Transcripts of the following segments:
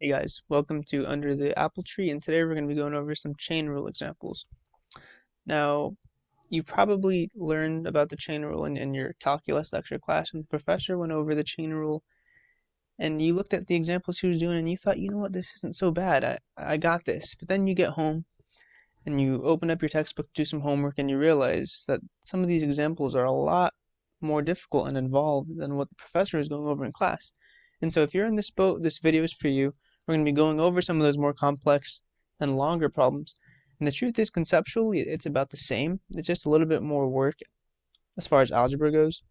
Hey guys, welcome to Under the Apple Tree, and today we're going to be going over some chain rule examples. Now, you probably learned about the chain rule in your calculus lecture class, and the professor went over the chain rule, and you looked at the examples he was doing, and you thought, you know what, this isn't so bad, I got this. But then you get home, and you open up your textbook, do some homework, and you realize that some of these examples are a lot more difficult and involved than what the professor is going over in class. And so if you're in this boat, this video is for you. We're going to be going over some of those more complex and longer problems. And the truth is, conceptually, it's about the same. It's just a little bit more work as far as algebra goes.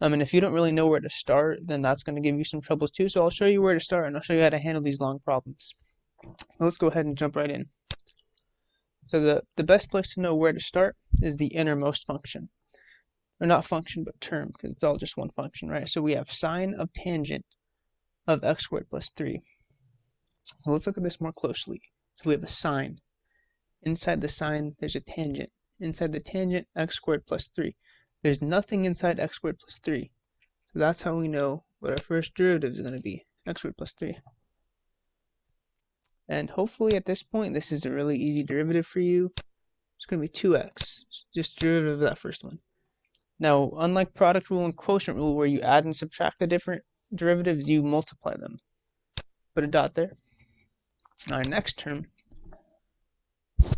And if you don't really know where to start, then that's going to give you some troubles too. So I'll show you where to start, and I'll show you how to handle these long problems. Let's go ahead and jump right in. So the best place to know where to start is the innermost function. Or not function, but term, because it's all just one function, right? So we have sine of tangent of x squared plus 3. Well, let's look at this more closely. So we have a sine. Inside the sine, there's a tangent. Inside the tangent, x squared plus 3. There's nothing inside x squared plus 3. So that's how we know what our first derivative is going to be, x squared plus 3. And hopefully at this point, this is a really easy derivative for you. It's going to be 2x, just derivative of that first one. Now, unlike product rule and quotient rule where you add and subtract the different derivatives, you multiply them. Put a dot there. Our next term.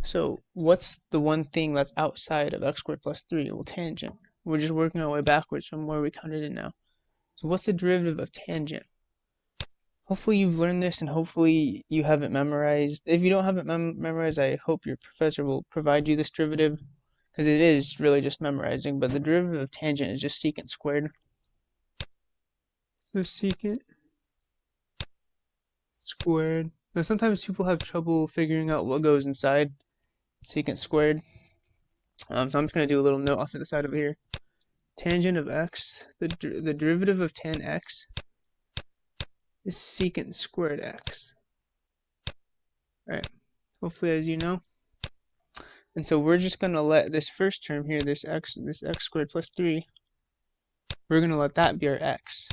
So what's the one thing that's outside of x squared plus 3? Well, tangent. We're just working our way backwards from where we counted in now. So what's the derivative of tangent? Hopefully you've learned this and hopefully you have it memorized. If you don't have it memorized, I hope your professor will provide you this derivative, because it is really just memorizing. But the derivative of tangent is just secant squared. So secant squared. Now sometimes people have trouble figuring out what goes inside secant squared. So I'm just going to do a little note off to the side over here. Tangent of x, the derivative of tan x is secant squared x. Alright, hopefully as you know. And so we're just going to let this first term here, this x squared plus 3, we're going to let that be our x.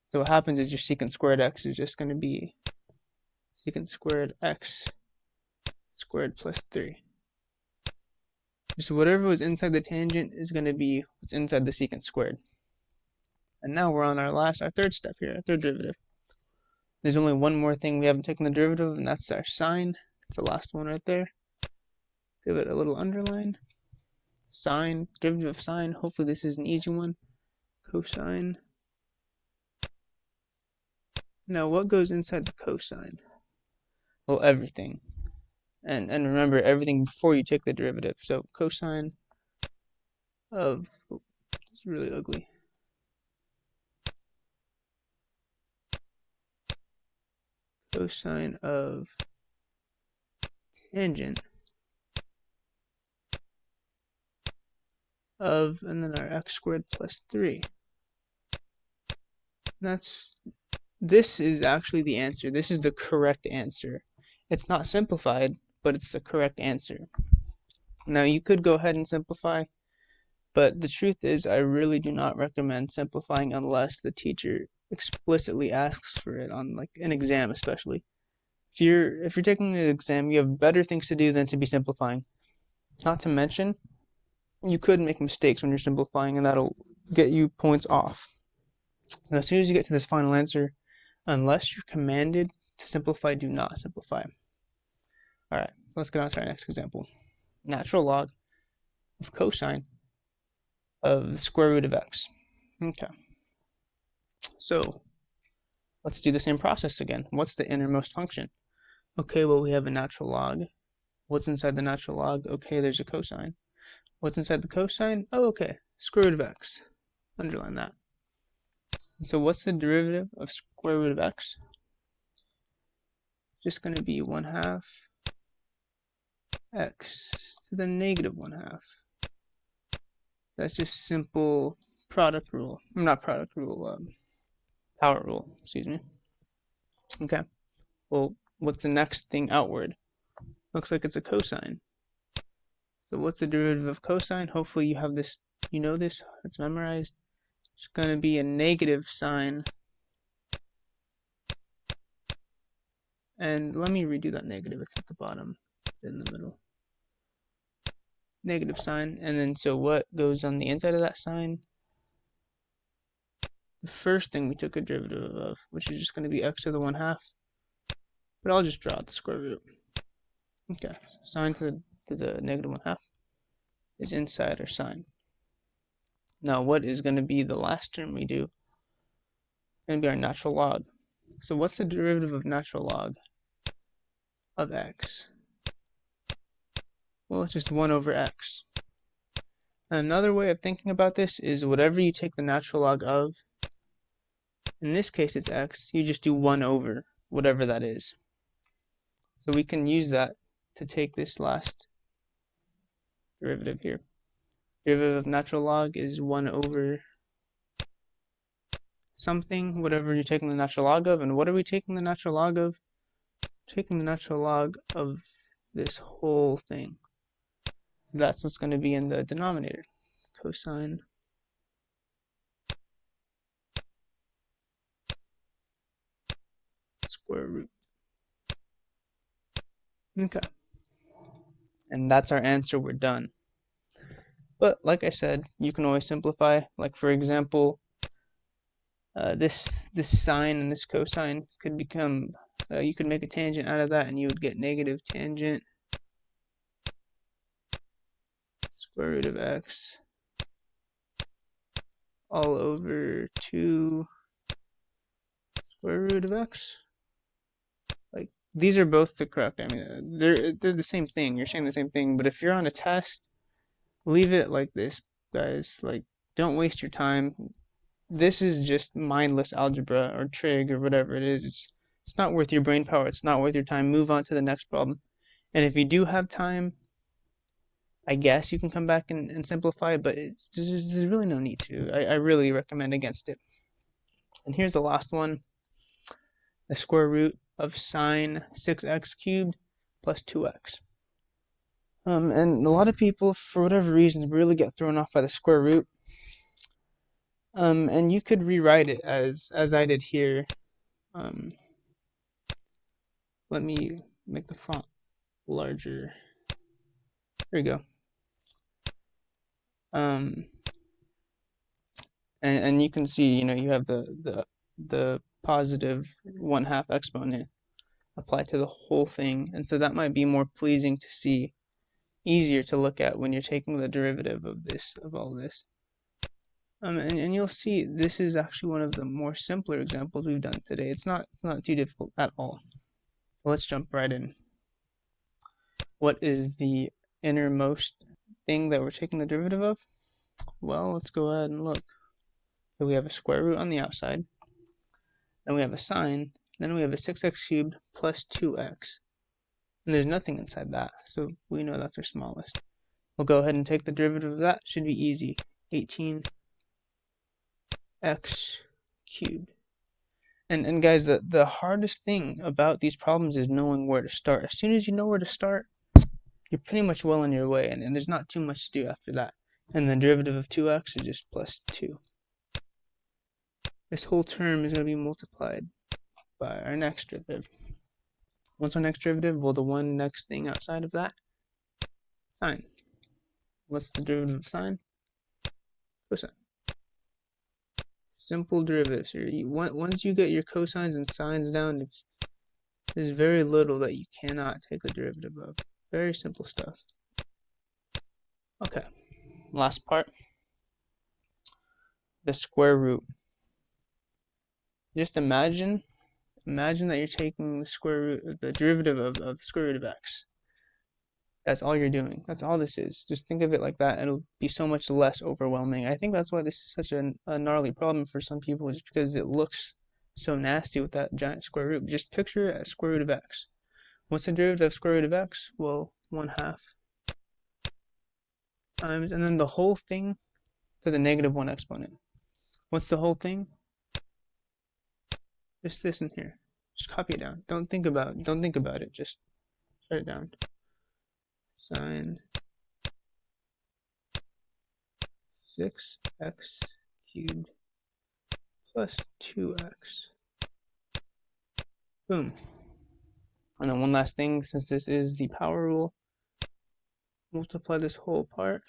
So what happens is your secant squared x is just going to be secant squared x squared plus 3. So whatever was inside the tangent is going to be what's inside the secant squared. And now we're on our third step here, our third derivative. There's only one more thing we haven't taken the derivative of, and that's our sine. It's the last one right there. Give it a little underline. Sine, derivative of sine. Hopefully this is an easy one. Cosine. Now what goes inside the cosine? Well, everything. And remember, everything before you take the derivative. So cosine of, it's really ugly. Cosine of tangent of, and then our x squared plus 3. This is actually the answer. This is the correct answer. It's not simplified, but it's the correct answer. Now you could go ahead and simplify, but the truth is I really do not recommend simplifying unless the teacher explicitly asks for it on like an exam especially. If you're taking an exam, you have better things to do than to be simplifying. Not to mention, you could make mistakes when you're simplifying, and that'll get you points off. Now, as soon as you get to this final answer, unless you're commanded to simplify, do not simplify. Alright, let's get on to our next example. Natural log of cosine of the square root of x. Okay. So, let's do the same process again. What's the innermost function? Okay, well, we have a natural log. What's inside the natural log? Okay, there's a cosine. What's inside the cosine? Oh, okay, square root of x. Underline that. So what's the derivative of square root of x? Just going to be 1/2 x to the negative 1/2. That's just simple product rule. Not product rule, power rule, excuse me. Okay, well, what's the next thing outward? Looks like it's a cosine. So what's the derivative of cosine? Hopefully you have this, you know this, it's memorized. It's going to be a negative sine And let me redo that negative. It's at the bottom, in the middle. Negative sign. And then so what goes on the inside of that sign? The first thing we took a derivative of, which is just going to be x to the 1/2. But I'll just draw out the square root. Okay, sine to the negative 1/2 is inside our sign. Now what is going to be the last term we do? It's going to be our natural log. So what's the derivative of natural log of x? Well, it's just 1 over x. Another way of thinking about this is whatever you take the natural log of, in this case it's x, you just do 1 over whatever that is. So we can use that to take this last derivative here. Derivative of natural log is 1 over something, whatever you're taking the natural log of. And what are we taking the natural log of? Taking the natural log of this whole thing. So that's what's going to be in the denominator. Cosine square root. Okay. And that's our answer. We're done. But like I said, you can always simplify. Like for example, this sine and this cosine could become, you could make a tangent out of that and you would get negative tangent square root of x all over 2 square root of x. Like these are both the correct. I mean, they're the same thing. You're saying the same thing. But if you're on a test, leave it like this, guys. Like don't waste your time. This is just mindless algebra or trig or whatever it is. It's not worth your brain power. It's not worth your time. Move on to the next problem. And if you do have time, I guess you can come back and simplify, but there's really no need to. I really recommend against it. And here's the last one. The square root of sine 6x cubed plus 2x. And a lot of people, for whatever reason, really get thrown off by the square root. And you could rewrite it as I did here. Let me make the font larger. There you go. And you can see, you have the positive 1/2 exponent applied to the whole thing, and so that might be more pleasing to see, easier to look at when you're taking the derivative of all this. And you'll see this is actually one of the more simpler examples we've done today. It's not too difficult at all. Let's jump right in. What is the innermost thing that we're taking the derivative of? Well, let's go ahead and look. So we have a square root on the outside, then we have a sine, then we have a 6x cubed plus 2x. And there's nothing inside that, so we know that's our smallest. We'll go ahead and take the derivative of that. Should be easy. 18x cubed. And guys, the hardest thing about these problems is knowing where to start. As soon as you know where to start, you're pretty much well on your way, and there's not too much to do after that. And the derivative of 2x is just plus 2. This whole term is going to be multiplied by our next derivative. What's our next derivative? Well, the one next thing outside of that, sine. What's the derivative of sine? Cosine. Simple derivatives here. Once you get your cosines and sines down, there's very little that you cannot take the derivative of. Very simple stuff. Okay, last part. The square root. Just imagine that you're taking the derivative of the square root of x. That's all you're doing. That's all this is. Just think of it like that, and it'll be so much less overwhelming. I think that's why this is such a gnarly problem for some people, just because it looks so nasty with that giant square root. Just picture it as square root of x. What's the derivative of square root of x? Well, 1/2 times, and then the whole thing to the negative 1 exponent. What's the whole thing? Just this in here. Just copy it down. Don't think about it. Just write it down. Sine 6x cubed plus 2x. Boom. And then one last thing, since this is the power rule, multiply this whole part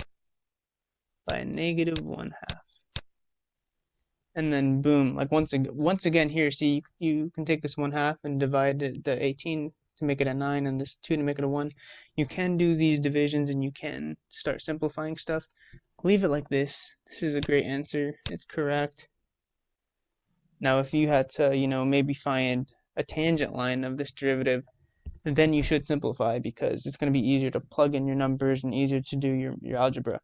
by -1/2. And then boom, like once again here, see, you can take this 1/2 and divide the 18 to make it a 9 and this 2 to make it a 1. You can do these divisions and you can start simplifying stuff. Leave it like this. This is a great answer. It's correct. Now if you had to, maybe find a tangent line of this derivative, then you should simplify because it's going to be easier to plug in your numbers and easier to do your algebra.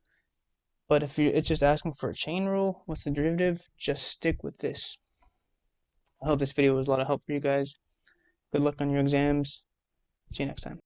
But if it's just asking for a chain rule, what's the derivative? Just stick with this. I hope this video was a lot of help for you guys. Good luck on your exams. See you next time.